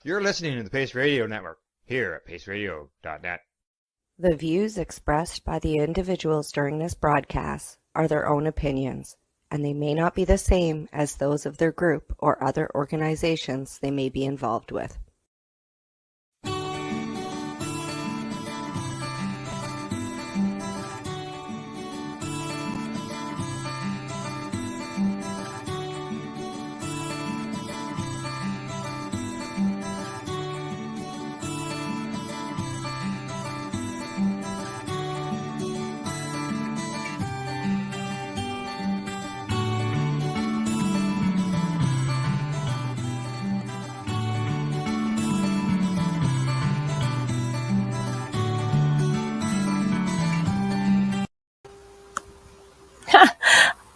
You're listening to the Pace Radio Network here at paceradio.net. The views expressed by the individuals during this broadcast are their own opinions, and they may not be the same as those of their group or other organizations they may be involved with.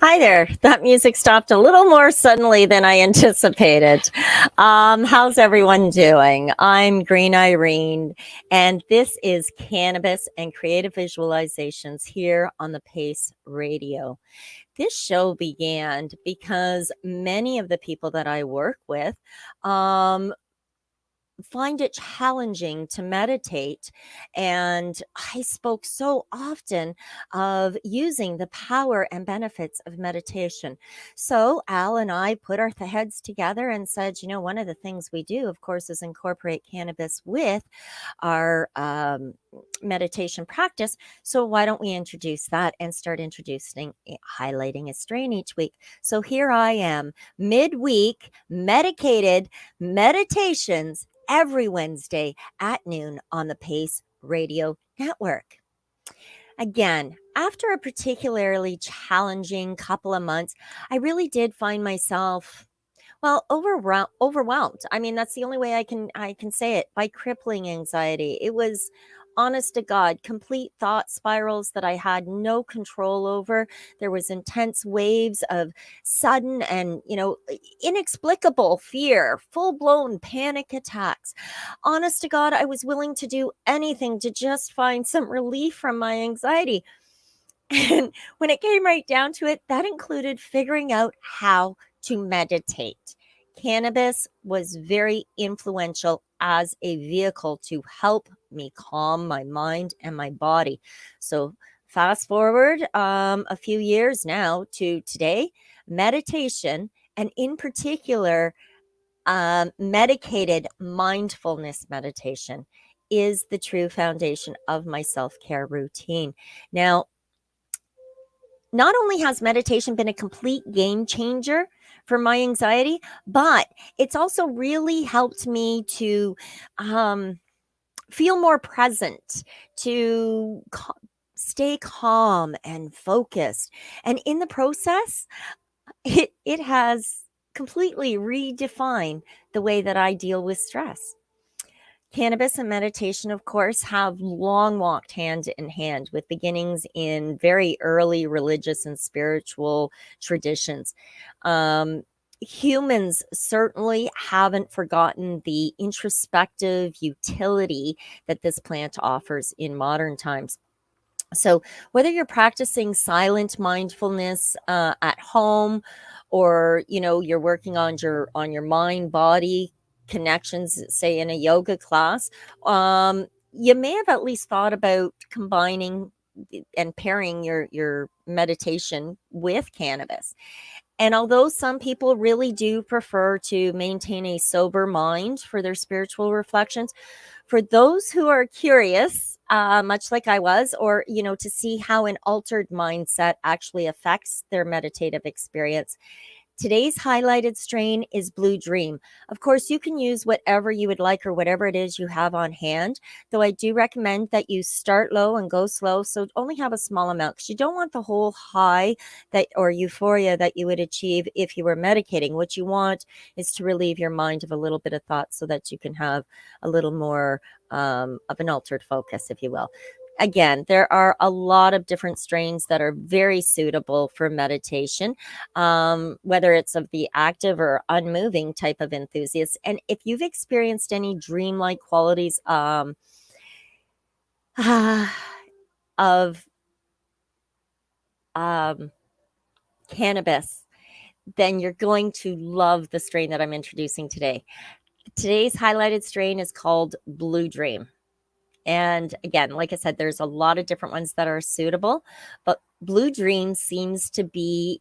Hi there. That music stopped a little more suddenly than I anticipated. How's everyone doing? I'm Green Irene, and this is Cannabis and Creative Visualizations here on the Pace Radio. This show began because many of the people that I work with find it challenging to meditate. And I spoke so often of using the power and benefits of meditation. So Al and I put our heads together and said, one of the things we do, of course, is incorporate cannabis with our meditation practice. So why don't we introduce that and start highlighting a strain each week? So here I am, midweek, medicated meditations every Wednesday at noon on the Pace Radio Network. Again, after a particularly challenging couple of months, I really did find myself overwhelmed. I mean, that's the only way I can say it, by crippling anxiety. It was, honest to God, complete thought spirals that I had no control over. There was intense waves of sudden and, inexplicable fear, full-blown panic attacks. Honest to God, I was willing to do anything to just find some relief from my anxiety. And when it came right down to it, that included figuring out how to meditate. Cannabis was very influential as a vehicle to help me calm my mind and my body. So fast forward a few years now to today, meditation, and in particular, medicated mindfulness meditation, is the true foundation of my self-care routine. Now, not only has meditation been a complete game changer for my anxiety, but it's also really helped me to feel more present, to stay calm and focused. And in the process, it has completely redefined the way that I deal with stress. Cannabis and meditation, of course, have long walked hand in hand, with beginnings in very early religious and spiritual traditions. Humans certainly haven't forgotten the introspective utility that this plant offers in modern times. So whether you're practicing silent mindfulness at home, or you're working on your mind body connections, say in a yoga class, you may have at least thought about combining and pairing your meditation with cannabis. And although some people really do prefer to maintain a sober mind for their spiritual reflections, for those who are curious, much like I was, or, to see how an altered mindset actually affects their meditative experience, today's highlighted strain is Blue Dream. Of course, you can use whatever you would like, or whatever it is you have on hand, though I do recommend that you start low and go slow. So only have a small amount, because you don't want the whole high or euphoria that you would achieve if you were medicating. What you want is to relieve your mind of a little bit of thought, so that you can have a little more of an altered focus, if you will. Again, there are a lot of different strains that are very suitable for meditation, whether it's of the active or unmoving type of enthusiasts. And if you've experienced any dreamlike qualities of cannabis, then you're going to love the strain that I'm introducing today. Today's highlighted strain is called Blue Dream. And again, like I said, there's a lot of different ones that are suitable, but Blue Dream seems to be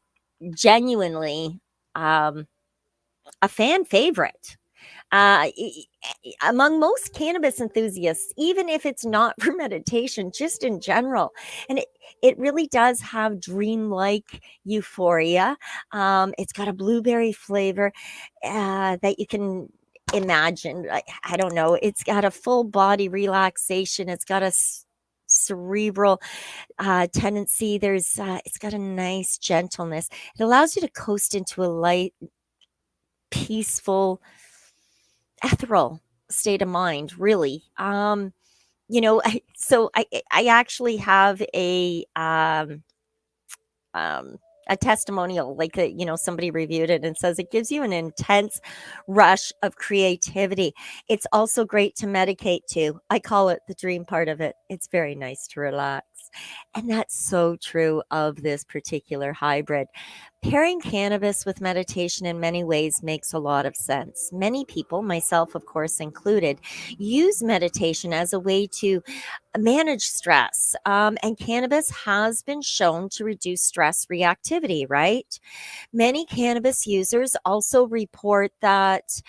genuinely a fan favorite among most cannabis enthusiasts, even if it's not for meditation, just in general. And it really does have dreamlike euphoria. It's got a blueberry flavor that you can imagine. I don't know. It's got a full body relaxation. It's got a cerebral tendency. It's got a nice gentleness. It allows you to coast into a light, peaceful, ethereal state of mind, really. I actually have a testimonial, like somebody reviewed it and says it gives you an intense rush of creativity. It's also great to medicate to. I call it the dream part of it. It's very nice to relax. And that's so true of this particular hybrid. Pairing cannabis with meditation in many ways makes a lot of sense. Many people, myself of course included, use meditation as a way to manage stress. And cannabis has been shown to reduce stress reactivity, right? Many cannabis users also report that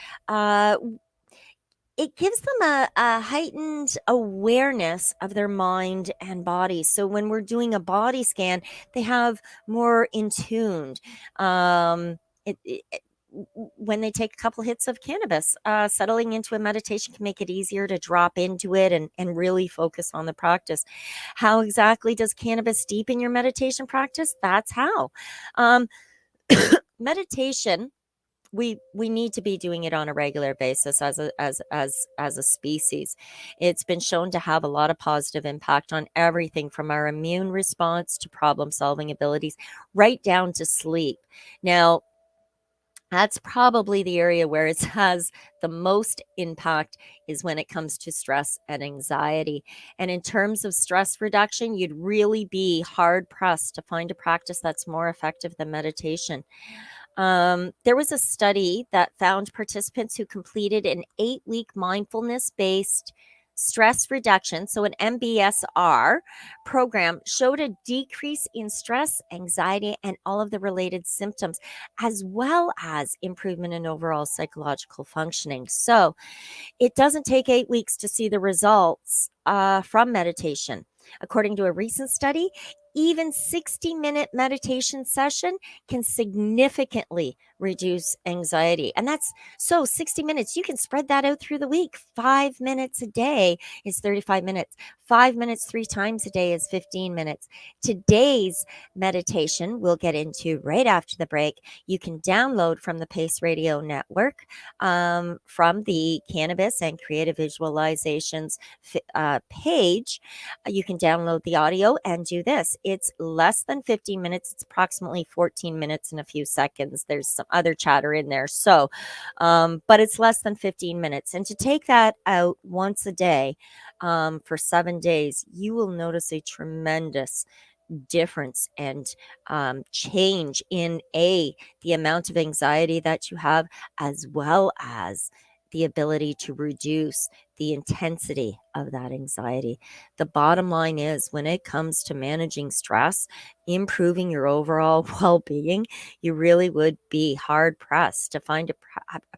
it gives them a heightened awareness of their mind and body. So when we're doing a body scan, they have more in tuned. When they take a couple hits of cannabis, settling into a meditation can make it easier to drop into it and really focus on the practice. How exactly does cannabis deepen your meditation practice? That's how. Um, Meditation, we need to be doing it on a regular basis as a species. It's been shown to have a lot of positive impact on everything from our immune response to problem solving abilities right down to sleep. Now, that's probably the area where it has the most impact is when it comes to stress and anxiety. And in terms of stress reduction, you'd really be hard pressed to find a practice that's more effective than meditation. There was a study that found participants who completed an 8-week mindfulness based stress reduction, so an MBSR program, showed a decrease in stress, anxiety, and all of the related symptoms, as well as improvement in overall psychological functioning. So it doesn't take 8 weeks to see the results from meditation. According to a recent study, even 60-minute meditation session can significantly reduce anxiety. And that's so 60 minutes. You can spread that out through the week. 5 minutes a day is 35 minutes. 5 minutes 3 times a day is 15 minutes. Today's meditation we'll get into right after the break. You can download from the Pace Radio Network, from the Cannabis and Creative Visualizations page. You can download the audio and do this. It's less than 15 minutes. It's approximately 14 minutes and a few seconds. There's some other chatter in there. So, but it's less than 15 minutes. And to take that out once a day for 7 days, you will notice a tremendous difference and change in the amount of anxiety that you have, as well as the ability to reduce the intensity of that anxiety. The bottom line is, when it comes to managing stress, improving your overall well-being, you really would be hard pressed to find a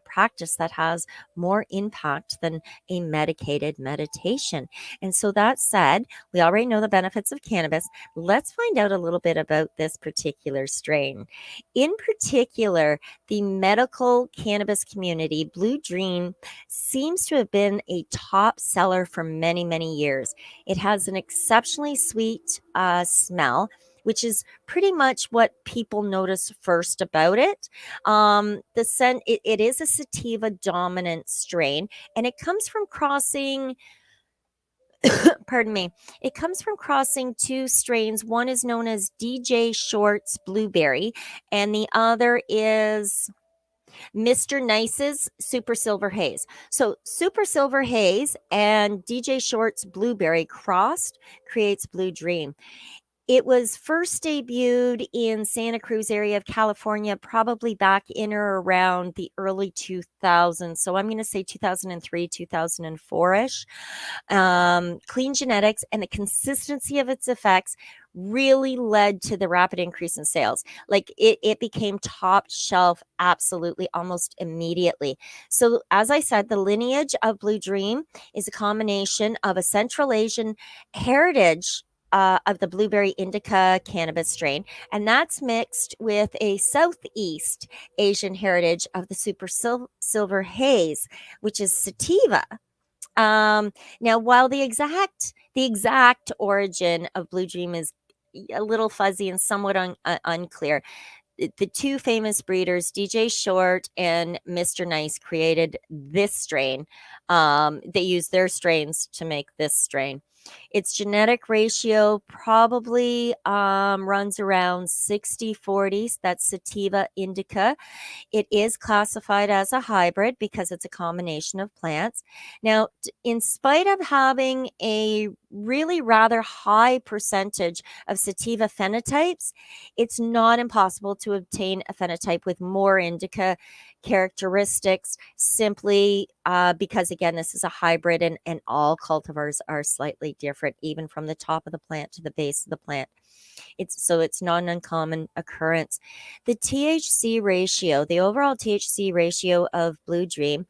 practice that has more impact than a medicated meditation. And so that said, we already know the benefits of cannabis. Let's find out a little bit about this particular strain. In particular, the medical cannabis community, Blue Dream seems to have been a top seller for many, many years. It has an exceptionally sweet smell, which is pretty much what people notice first about it. The scent, it is a sativa dominant strain, and it comes from crossing pardon me, it comes from crossing 2 strains. One is known as DJ Short's Blueberry, and the other is Mr. Nice's Super Silver Haze. So Super Silver Haze and DJ Short's Blueberry crossed creates Blue Dream. It was first debuted in Santa Cruz area of California, probably back in or around the early 2000s. So I'm going to say 2003, 2004-ish. Clean genetics and the consistency of its effects really led to the rapid increase in sales. Like it became top shelf absolutely almost immediately. So as I said, the lineage of Blue Dream is a combination of a Central Asian heritage of the blueberry indica cannabis strain, and that's mixed with a Southeast Asian heritage of the super silver haze, which is sativa. Now, while the exact origin of Blue Dream is a little fuzzy and somewhat unclear, the two famous breeders, DJ Short and Mr. Nice, created this strain. They used their strains to make this strain. Its genetic ratio probably runs around 60-40. That's sativa indica. It is classified as a hybrid because it's a combination of plants. Now, in spite of having a really rather high percentage of sativa phenotypes, it's not impossible to obtain a phenotype with more indica characteristics simply because, again, this is a hybrid and all cultivars are slightly different, even from the top of the plant to the base of the plant. It's not an uncommon occurrence. The THC ratio, the overall THC ratio of Blue Dream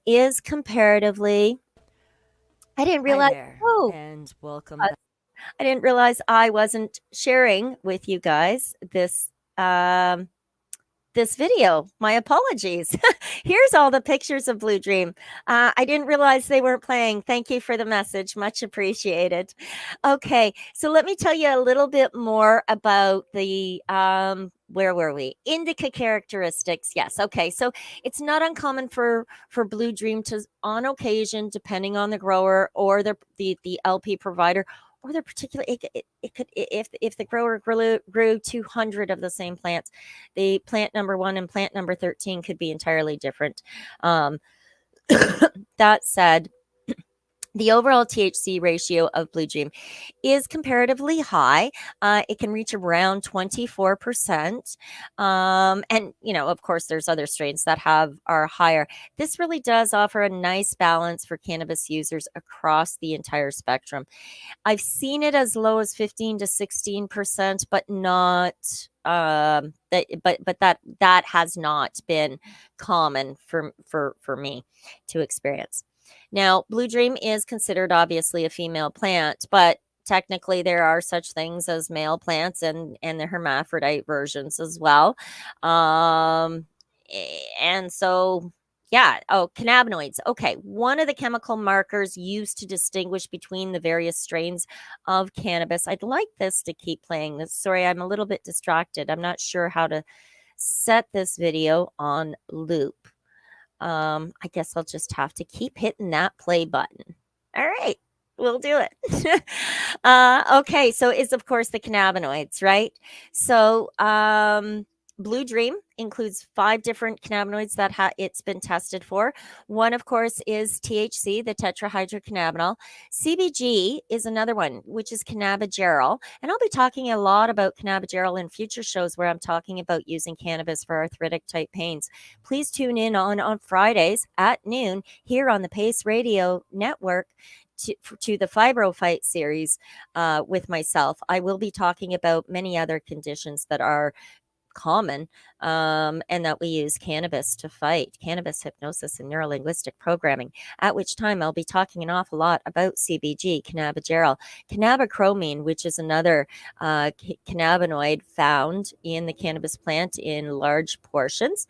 is comparatively. I didn't Hi realize. there, Oh, and welcome back. I didn't realize I wasn't sharing with you guys this video. My apologies. Here's all the pictures of Blue Dream. I didn't realize they weren't playing. Thank you for the message. Much appreciated. Okay, so let me tell you a little bit more about the where were we? Indica characteristics. Yes. Okay. So it's not uncommon for Blue Dream to, on occasion, depending on the grower or the LP provider, or their particular, it could, if the grower grew 200 of the same plants, the plant number 1 and plant number 13 could be entirely different. That said, the overall THC ratio of Blue Dream is comparatively high. It can reach around 24%. And, of course, there's other strains that are higher. This really does offer a nice balance for cannabis users across the entire spectrum. I've seen it as low as 15 to 16%, but not that has not been common for me to experience. Now, Blue Dream is considered obviously a female plant, but technically there are such things as male plants and the hermaphrodite versions as well. And so yeah. Oh, cannabinoids. Okay. One of the chemical markers used to distinguish between the various strains of cannabis. I'd like this to keep playing. This. Sorry, I'm a little bit distracted. I'm not sure how to set this video on loop. I guess I'll just have to keep hitting that play button. All right. We'll do it. Okay. So is, of course, the cannabinoids, right? So, Blue Dream includes 5 different cannabinoids that it's been tested for. One, of course, is THC, the tetrahydrocannabinol. CBG is another one, which is cannabigerol. And I'll be talking a lot about cannabigerol in future shows where I'm talking about using cannabis for arthritic type pains. Please tune in on Fridays at noon here on the Pace Radio Network to the Fibro Fight series with myself. I will be talking about many other conditions that are common and that we use cannabis to fight, cannabis hypnosis and neurolinguistic programming, at which time I'll be talking an awful lot about CBG, cannabigerol, cannabichromene, which is another cannabinoid found in the cannabis plant in large portions,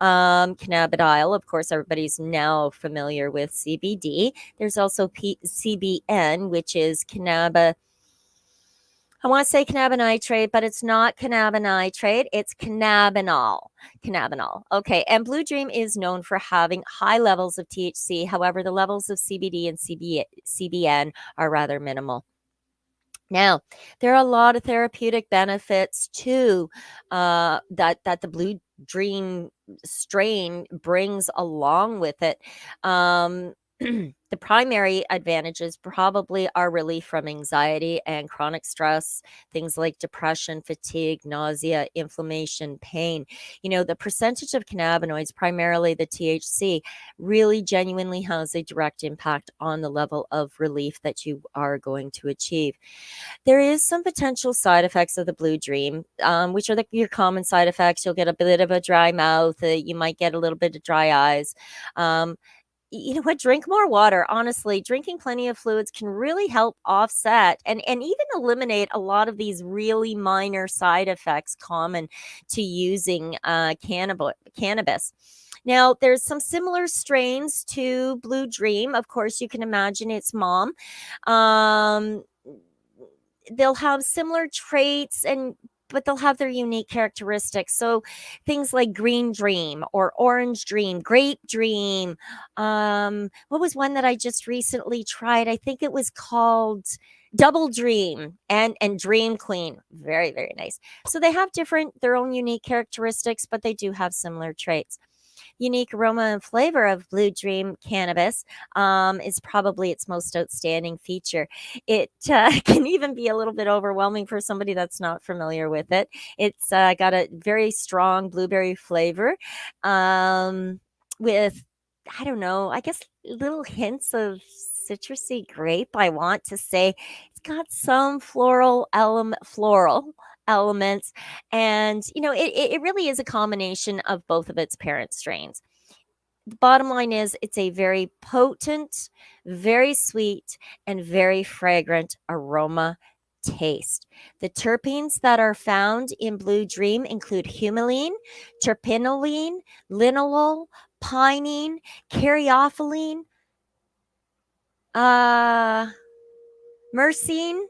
cannabidiol, of course, everybody's now familiar with CBD. There's also CBN, which is I want to say cannabinitrate, but it's not cannabinitrate. It's cannabinol. Cannabinol. Okay. And Blue Dream is known for having high levels of THC. However, the levels of CBD and CBN are rather minimal. Now, there are a lot of therapeutic benefits too that the Blue Dream strain brings along with it. The primary advantages probably are relief from anxiety and chronic stress, things like depression, fatigue, nausea, inflammation, pain. The percentage of cannabinoids, primarily the THC, really genuinely has a direct impact on the level of relief that you are going to achieve. There is some potential side effects of the Blue Dream, which are your common side effects. You'll get a bit of a dry mouth. You might get a little bit of dry eyes. You know what? Drink more water. Honestly, drinking plenty of fluids can really help offset and even eliminate a lot of these really minor side effects common to using cannabis. Now, there's some similar strains to Blue Dream. Of course, you can imagine its mom. Um, they'll have similar traits but they'll have their unique characteristics. So things like green dream or orange dream, grape dream. What was one that I just recently tried? I think it was called double dream and dream queen. Very, very nice. So they have their own unique characteristics, but they do have similar traits. Unique aroma and flavor of Blue Dream cannabis is probably its most outstanding feature. It can even be a little bit overwhelming for somebody that's not familiar with it. It's got a very strong blueberry flavor with, I don't know, I guess little hints of citrusy grape. I want to say it's got some floral elements, and it really is a combination of both of its parent strains. The bottom line is it's a very potent, very sweet, and very fragrant aroma taste. The terpenes that are found in Blue Dream include humulene, terpinolene, linalool, pinene, caryophyllene, myrcene,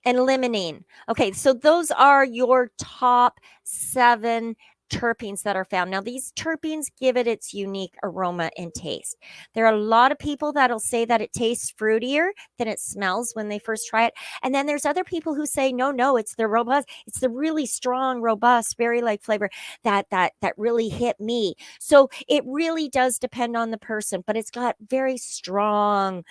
and limonene. Okay, so those are your top 7 terpenes that are found. Now, these terpenes give it its unique aroma and taste. There are a lot of people that'll say that it tastes fruitier than it smells when they first try it. And then there's other people who say, no, it's the robust, it's the really strong, robust, berry-like flavor that really hit me. So it really does depend on the person, but it's got very strong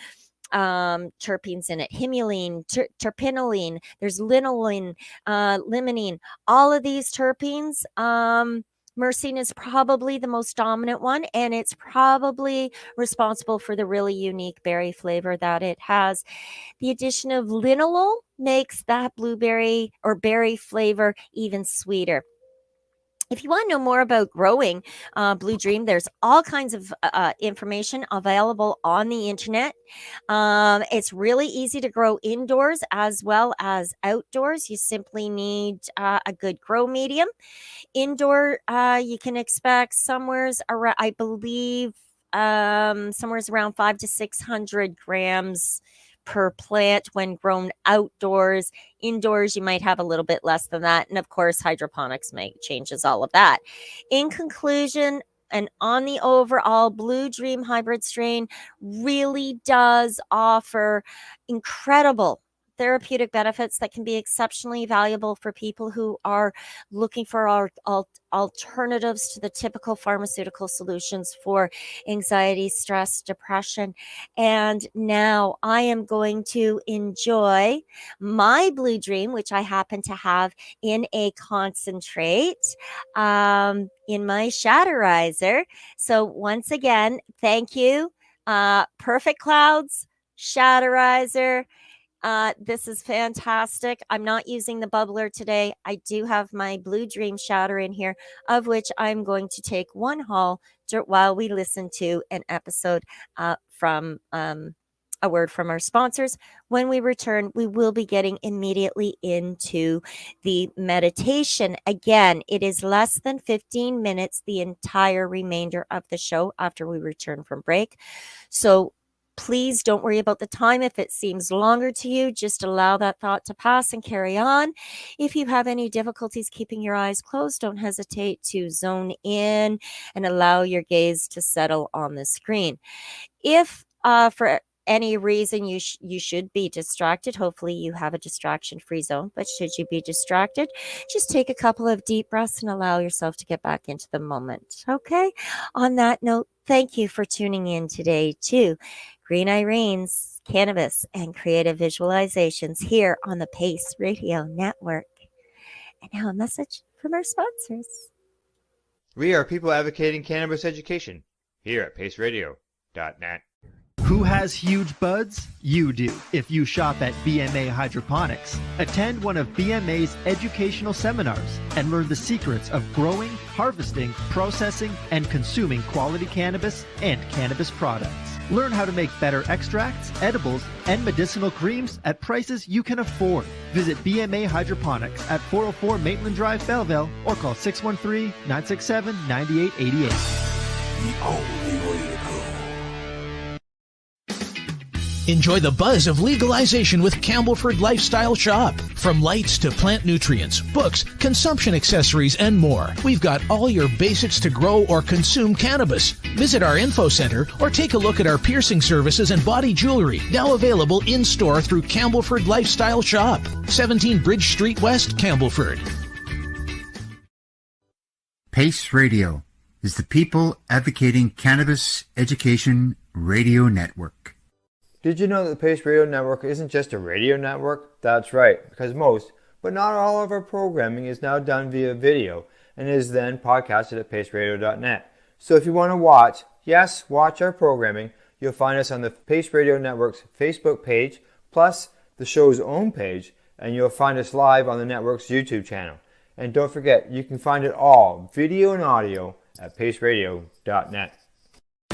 terpenes in it, humulene, terpinolene, there's linolene, limonene, all of these terpenes. Myrcene is probably the most dominant one, and it's probably responsible for the really unique berry flavor that it has. The addition of linalool makes that blueberry or berry flavor even sweeter. If you want to know more about growing Blue Dream, there's all kinds of information available on the internet. It's really easy to grow indoors as well as outdoors. You simply need a good grow medium. Indoor, you can expect somewhere's around, I believe, somewhere's around 500 to 600 grams per plant when grown outdoors. Indoors, you might have a little bit less than that. And of course, hydroponics changes all of that. In conclusion, and on the overall, Blue Dream hybrid strain really does offer incredible therapeutic benefits that can be exceptionally valuable for people who are looking for our alternatives to the typical pharmaceutical solutions for anxiety, stress, depression. And now I am going to enjoy my Blue Dream, which I happen to have in a concentrate in my Shatterizer. So once again, thank you. Perfect Clouds, Shatterizer. This is fantastic. I'm not using the bubbler today. I do have my Blue Dream shatter in here, of which I'm going to take one haul while we listen to an episode from a word from our sponsors. When we return, we will be getting immediately into the meditation. Again, it is less than 15 minutes, the entire remainder of the show after we return from break. So please don't worry about the time. If it seems longer to you, just allow that thought to pass and carry on. If you have any difficulties keeping your eyes closed, don't hesitate to zone in and allow your gaze to settle on the screen. If for any reason you should be distracted, hopefully you have a distraction-free zone. But should you be distracted, just take a couple of deep breaths and allow yourself to get back into the moment. Okay. On that note, thank you for tuning in today to Green Irene's Cannabis and Creative Visualizations here on the Pace Radio Network. And now a message from our sponsors. We are people advocating cannabis education here at paceradio.net. Who has huge buds? You do. If you shop at BMA Hydroponics, attend one of BMA's educational seminars and learn the secrets of growing, harvesting, processing, and consuming quality cannabis and cannabis products. Learn how to make better extracts, edibles, and medicinal creams at prices you can afford. Visit BMA Hydroponics at 404 Maitland Drive, Belleville, or call 613-967-9888. The only way to go. Enjoy the buzz of legalization with Campbellford Lifestyle Shop. From lights to plant nutrients, books, consumption accessories, and more, we've got all your basics to grow or consume cannabis. Visit our info center or take a look at our piercing services and body jewelry, now available in-store through Campbellford Lifestyle Shop, 17 Bridge Street West, Campbellford. Pace Radio is the people advocating cannabis education radio network. Did you know that the Pace Radio Network isn't just a radio network? That's right, because most, but not all of our programming is now done via video and is then podcasted at paceradio.net. So if you want to watch our programming, you'll find us on the Pace Radio Network's Facebook page, plus the show's own page, and you'll find us live on the network's YouTube channel. And don't forget, you can find it all, video and audio, at paceradio.net.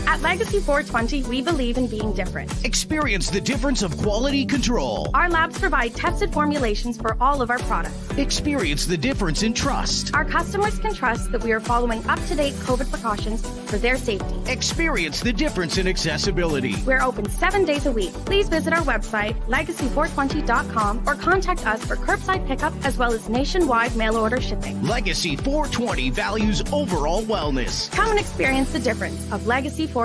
At Legacy 420, we believe in being different. Experience the difference of quality control. Our labs provide tested formulations for all of our products. Experience the difference in trust. Our customers can trust that we are following up-to-date COVID precautions for their safety. Experience the difference in accessibility. We're open 7 days a week. Please visit our website, legacy420.com, or contact us for curbside pickup as well as nationwide mail order shipping. Legacy 420 values overall wellness. Come and experience the difference of Legacy 420.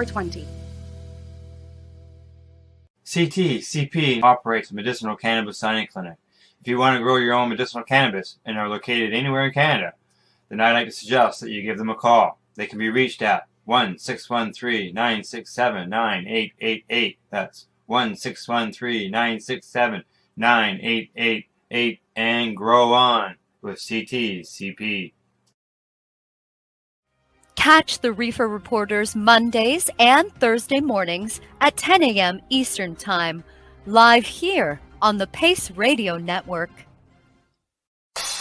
CP operates a medicinal cannabis signing clinic. If you want to grow your own medicinal cannabis and are located anywhere in Canada, then I'd like to suggest that you give them a call. They can be reached at 1-613-967-9888. That's 1-613-967-9888, and grow on with CP. Catch the Reefer Reporters Mondays and Thursday mornings at 10 a.m. Eastern Time, live here on the Pace Radio Network.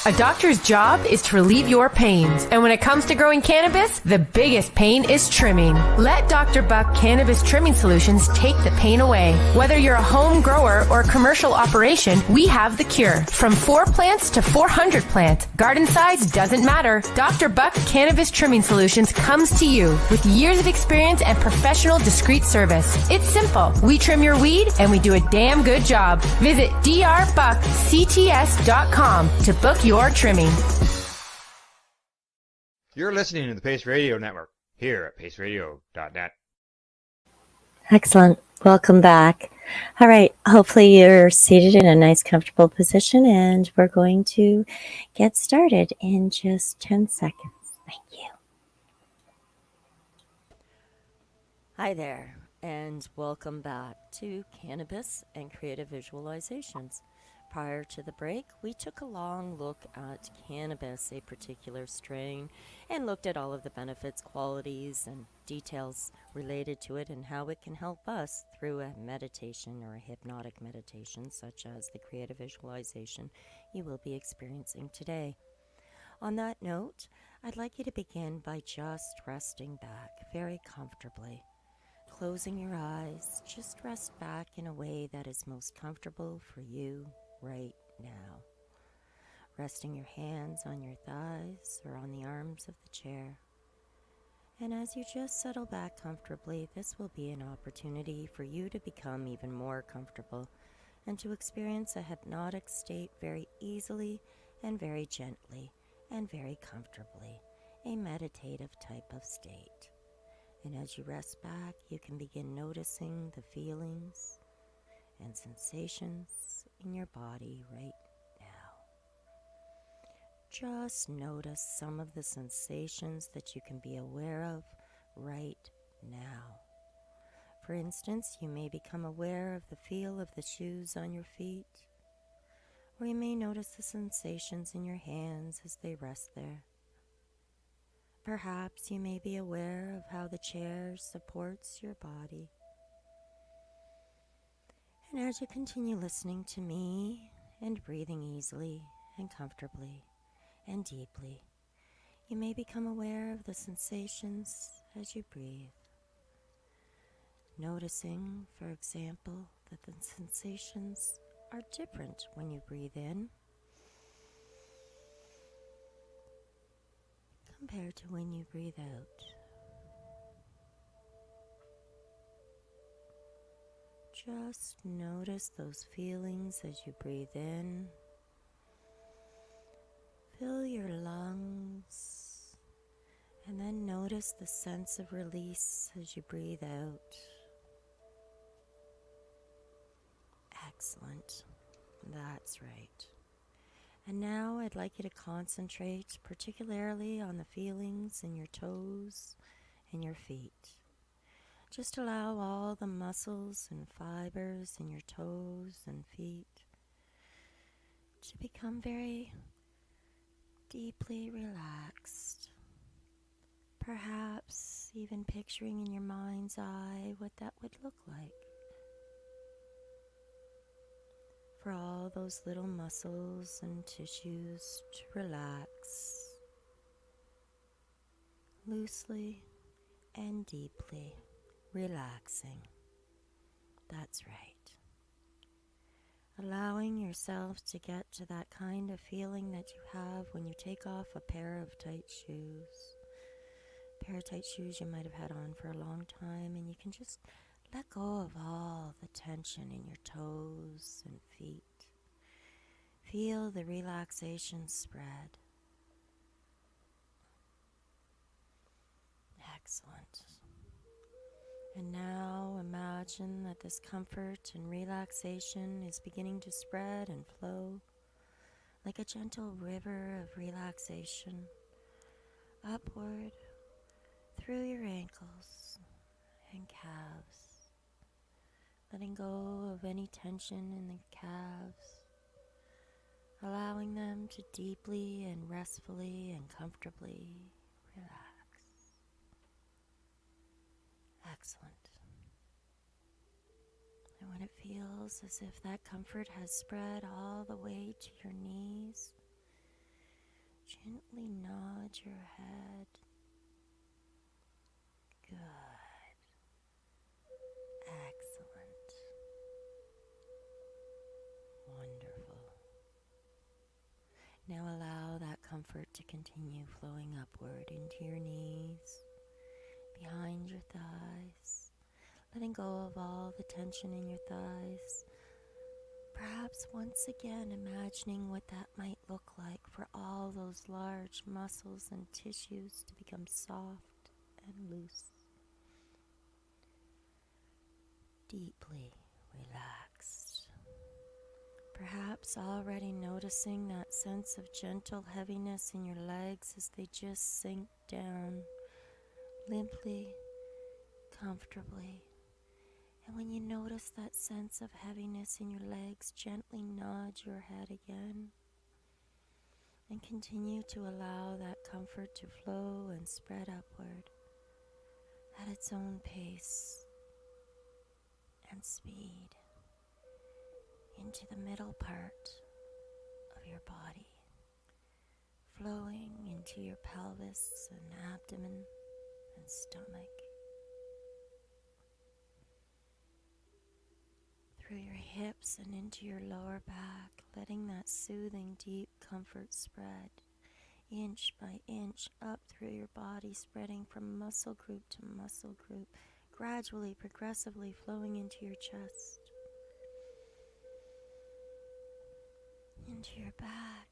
A doctor's job is to relieve your pains. And when it comes to growing cannabis, the biggest pain is trimming. Let Dr. Buck Cannabis Trimming Solutions take the pain away. Whether you're a home grower or a commercial operation, we have the cure. From 4 plants to 400 plants, garden size doesn't matter. Dr. Buck Cannabis Trimming Solutions comes to you with years of experience and professional discreet service. It's simple. We trim your weed and we do a damn good job. Visit drbuckcts.com to book your trimming. You're listening to the Pace Radio Network here at paceradio.net. Excellent. Welcome back. All right. Hopefully you're seated in a nice, comfortable position, and we're going to get started in just 10 seconds. Thank you. Hi there, and welcome back to Cannabis and Creative Visualizations. Prior to the break, we took a long look at cannabis, a particular strain, and looked at all of the benefits, qualities, and details related to it and how it can help us through a meditation or a hypnotic meditation, such as the creative visualization you will be experiencing today. On that note, I'd like you to begin by just resting back very comfortably. Closing your eyes, just rest back in a way that is most comfortable for you right now. Resting your hands on your thighs or on the arms of the chair. And as you just settle back comfortably, this will be an opportunity for you to become even more comfortable and to experience a hypnotic state very easily and very gently and very comfortably, a meditative type of state. And as you rest back, you can begin noticing the feelings and sensations in your body right now. Just notice some of the sensations that you can be aware of right now. For instance, you may become aware of the feel of the shoes on your feet, or you may notice the sensations in your hands as they rest there. Perhaps you may be aware of how the chair supports your body. And as you continue listening to me and breathing easily and comfortably and deeply, you may become aware of the sensations as you breathe. Noticing, for example, that the sensations are different when you breathe in compared to when you breathe out. Just notice those feelings as you breathe in. Fill your lungs, and then notice the sense of release as you breathe out. Excellent. That's right. And now I'd like you to concentrate particularly on the feelings in your toes and your feet. Just allow all the muscles and fibers in your toes and feet to become very deeply relaxed. Perhaps even picturing in your mind's eye what that would look like. For all those little muscles and tissues to relax loosely and deeply, relaxing. That's right. Allowing yourself to get to that kind of feeling that you have when you take off a pair of tight shoes. A pair of tight shoes you might have had on for a long time, and you can just let go of all the tension in your toes and feet. Feel the relaxation spread. Excellent. And now imagine that this comfort and relaxation is beginning to spread and flow like a gentle river of relaxation upward through your ankles and calves, letting go of any tension in the calves, allowing them to deeply and restfully and comfortably relax. Excellent. And when it feels as if that comfort has spread all the way to your knees, gently nod your head. Good. Excellent. Wonderful. Now allow that comfort to continue flowing upward into your knees, behind your thighs, letting go of all the tension in your thighs. Perhaps once again imagining what that might look like for all those large muscles and tissues to become soft and loose. Deeply relaxed. Perhaps already noticing that sense of gentle heaviness in your legs as they just sink down limply, comfortably. And when you notice that sense of heaviness in your legs, gently nod your head again and continue to allow that comfort to flow and spread upward at its own pace and speed into the middle part of your body, flowing into your pelvis and abdomen and stomach, through your hips and into your lower back, letting that soothing, deep comfort spread inch by inch up through your body, spreading from muscle group to muscle group, gradually, progressively flowing into your chest, into your back,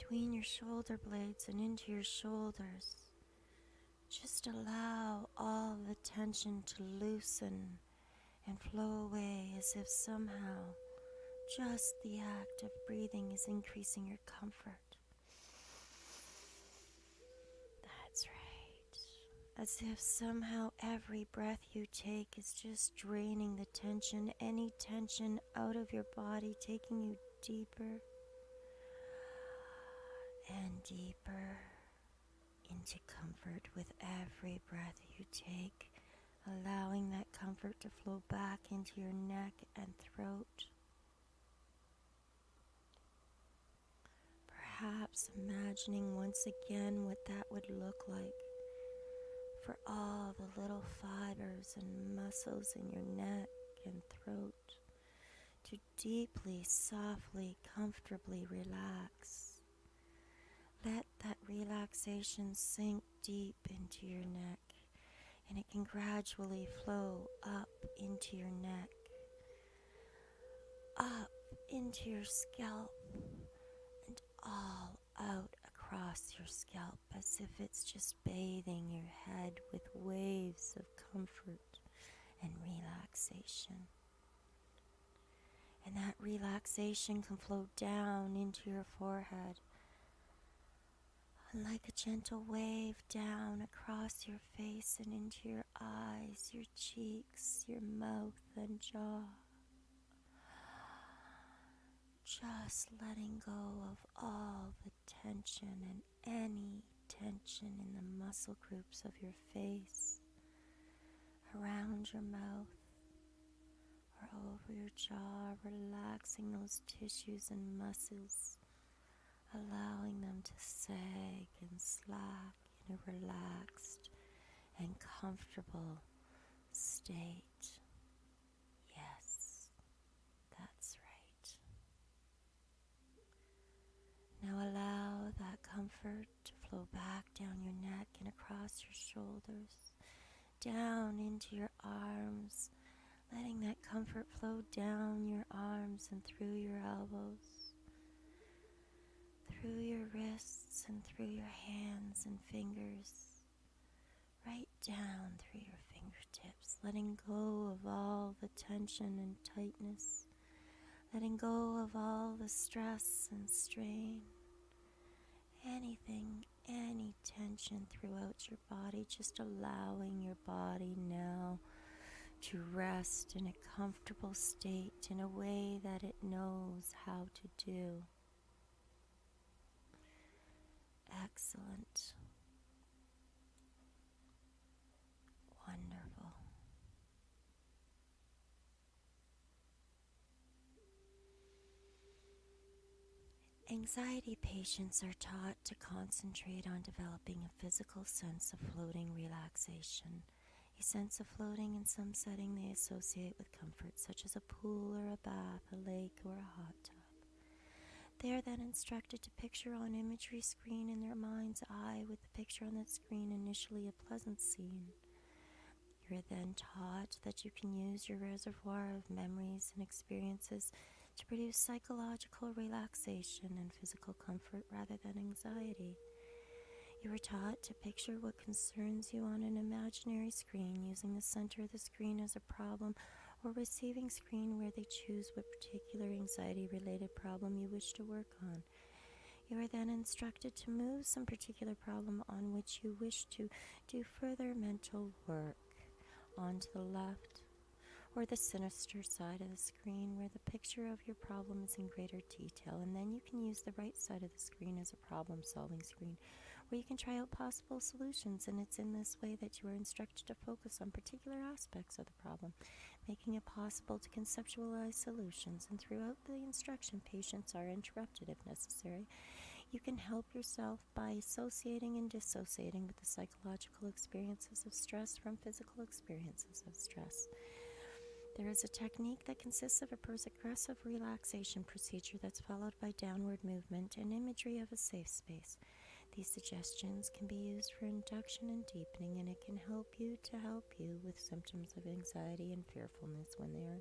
between your shoulder blades and into your shoulders. Just allow all the tension to loosen and flow away as if somehow just the act of breathing is increasing your comfort. That's right. As if somehow every breath you take is just draining the tension, any tension out of your body, taking you deeper and deeper into comfort with every breath you take, allowing that comfort to flow back into your neck and throat. Perhaps imagining once again what that would look like for all the little fibers and muscles in your neck and throat to deeply, softly, comfortably relax. Let that relaxation sink deep into your neck, and it can gradually flow up into your neck, up into your scalp, and all out across your scalp as if it's just bathing your head with waves of comfort and relaxation. And that relaxation can flow down into your forehead, and like a gentle wave down across your face and into your eyes, your cheeks, your mouth and jaw. Just letting go of all the tension and any tension in the muscle groups of your face, around your mouth, or over your jaw, relaxing those tissues and muscles, allowing them to sag and slack in a relaxed and comfortable state. Yes, that's right. Now allow that comfort to flow back down your neck and across your shoulders, down into your arms, letting that comfort flow down your arms and through your elbows, through your wrists and through your hands and fingers, right down through your fingertips, letting go of all the tension and tightness, letting go of all the stress and strain, anything, any tension throughout your body, just allowing your body now to rest in a comfortable state in a way that it knows how to do. Excellent. Wonderful. Anxiety patients are taught to concentrate on developing a physical sense of floating relaxation, a sense of floating in some setting they associate with comfort, such as a pool or a bath, a lake or a hot tub. They are then instructed to picture on imagery screen in their mind's eye, with the picture on that screen initially a pleasant scene. You are then taught that you can use your reservoir of memories and experiences to produce psychological relaxation and physical comfort rather than anxiety. You are taught to picture what concerns you on an imaginary screen, using the center of the screen as a problem or receiving screen where they choose what particular anxiety-related problem you wish to work on. You are then instructed to move some particular problem on which you wish to do further mental work onto the left or the sinister side of the screen where the picture of your problem is in greater detail, and then you can use the right side of the screen as a problem-solving screen where you can try out possible solutions, and it's in this way that you are instructed to focus on particular aspects of the problem, making it possible to conceptualize solutions, and throughout the instruction, patients are interrupted if necessary. You can help yourself by associating and dissociating with the psychological experiences of stress from physical experiences of stress. There is a technique that consists of a progressive relaxation procedure that's followed by downward movement and imagery of a safe space. These suggestions can be used for induction and deepening, and it can help you with symptoms of anxiety and fearfulness when they are,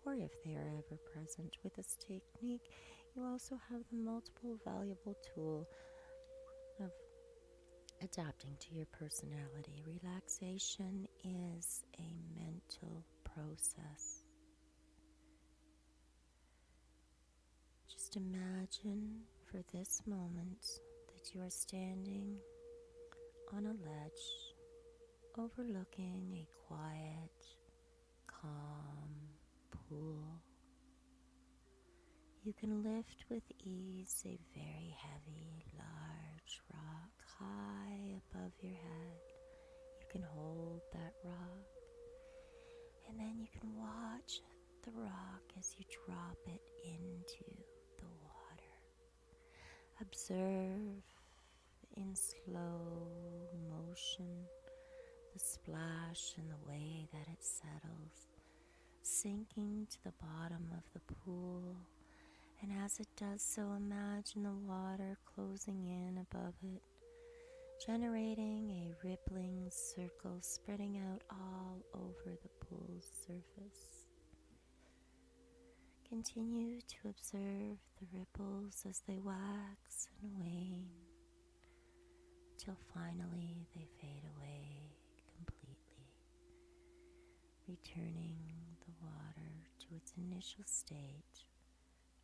or if they are ever present. With this technique, you also have the multiple valuable tool of adapting to your personality. Relaxation is a mental process. Just imagine for this moment that you are standing on a ledge overlooking a quiet, calm pool. You can lift with ease a very heavy, large rock high above your head. You can hold that rock, and then you can watch the rock as you drop it into the water. Observe in slow motion the splash and the way that it settles, sinking to the bottom of the pool. And as it does so, imagine the water closing in above it, generating a rippling circle spreading out all over the pool's surface. Continue to observe the ripples as they wax and wane, till finally they fade away completely, returning the water to its initial state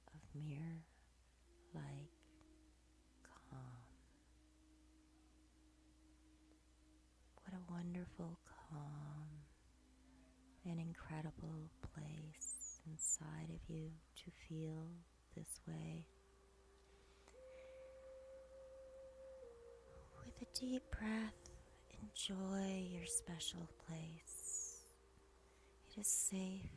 of mirror-like calm. What a wonderful, calm, and incredible place inside of you to feel this way. With a deep breath, enjoy your special place. It is safe,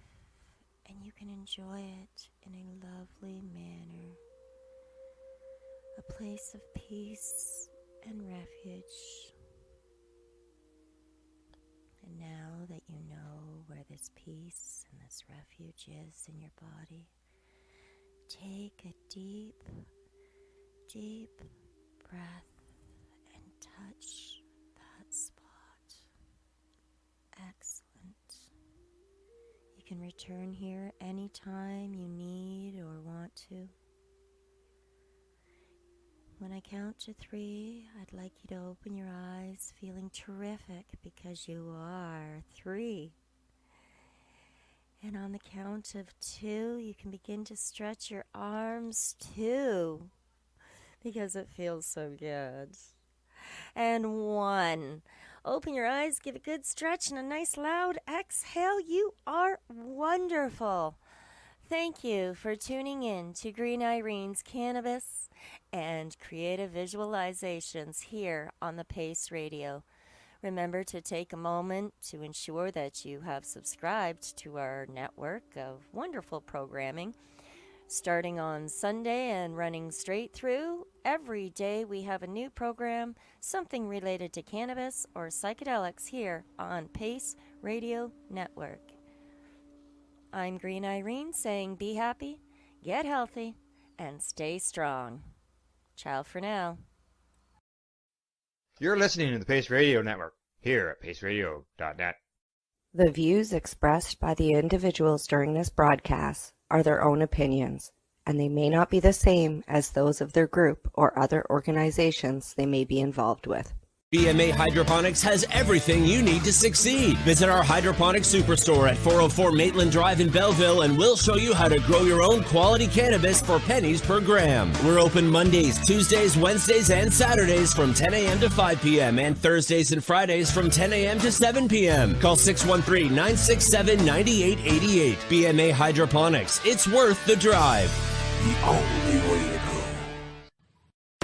and you can enjoy it in a lovely manner. A place of peace and refuge. And now that you know where this peace and this refuge is in your body, take a deep, deep breath and touch that spot. Excellent. You can return here anytime you need or want to. When I count to 3, I'd like you to open your eyes feeling terrific because you are 3. And on the count of 2, you can begin to stretch your arms too because it feels so good. And 1. Open your eyes, give a good stretch and a nice loud exhale. You are wonderful. Thank you for tuning in to Green Irene's Cannabis and Creative Visualizations here on the Pace Radio. Remember to take a moment to ensure that you have subscribed to our network of wonderful programming. Starting on Sunday and running straight through, every day we have a new program, something related to cannabis or psychedelics here on Pace Radio Network. I'm Green Irene saying be happy, get healthy, and stay strong. Ciao for now. You're listening to the Pace Radio Network here at paceradio.net. The views expressed by the individuals during this broadcast are their own opinions, and they may not be the same as those of their group or other organizations they may be involved with. BMA Hydroponics has everything you need to succeed. Visit our hydroponics superstore at 404 Maitland Drive in Belleville, and we'll show you how to grow your own quality cannabis for pennies per gram. We're open Mondays, Tuesdays, Wednesdays, and Saturdays from 10 a.m. to 5 p.m. and Thursdays and Fridays from 10 a.m. to 7 p.m. Call 613-967-9888. BMA Hydroponics. It's worth the drive. The only way to go.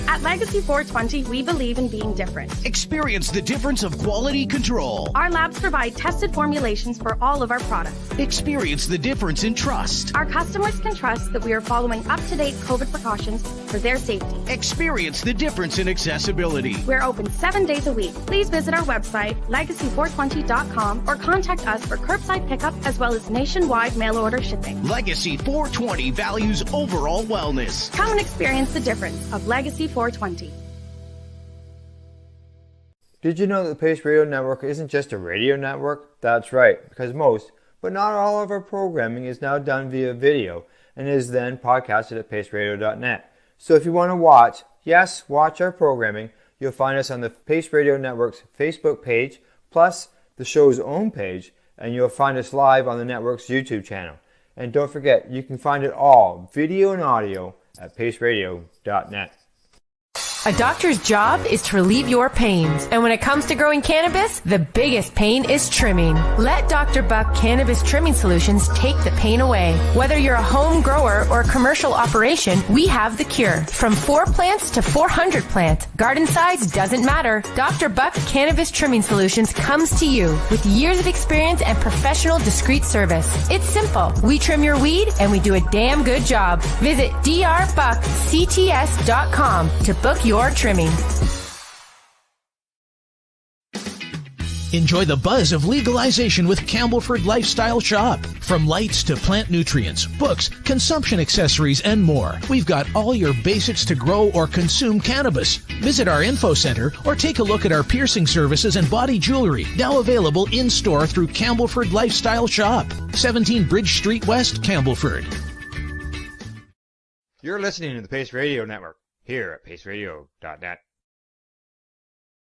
At Legacy 420, we believe in being different. Experience the difference of quality control. Our labs provide tested formulations for all of our products. Experience the difference in trust. Our customers can trust that we are following up-to-date COVID precautions for their safety. Experience the difference in accessibility. We're open 7 days a week. Please visit our website, legacy420.com, or contact us for curbside pickup as well as nationwide mail order shipping. Legacy 420 values overall wellness. Come and experience the difference of Legacy 420. Did you know that the Pace Radio Network isn't just a radio network? That's right, because most, but not all of our programming is now done via video and is then podcasted at paceradio.net. So if you want to watch our programming, you'll find us on the Pace Radio Network's Facebook page, plus the show's own page, and you'll find us live on the network's YouTube channel. And don't forget, you can find it all, video and audio, at paceradio.net. A doctor's job is to relieve your pains. And when it comes to growing cannabis, the biggest pain is trimming. Let Dr. Buck Cannabis Trimming Solutions take the pain away. Whether you're a home grower or a commercial operation, we have the cure. From 4 plants to 400 plants, garden size doesn't matter. Dr. Buck Cannabis Trimming Solutions comes to you with years of experience and professional discreet service. It's simple. We trim your weed and we do a damn good job. Visit drbuckcts.com to book your trimming. Enjoy the buzz of legalization with Campbellford Lifestyle Shop. From lights to plant nutrients, books, consumption accessories, and more, we've got all your basics to grow or consume cannabis. Visit our info center or take a look at our piercing services and body jewelry, now available in-store through Campbellford Lifestyle Shop, 17 Bridge Street West, Campbellford. You're listening to the Pace Radio Network, here at paceradio.net.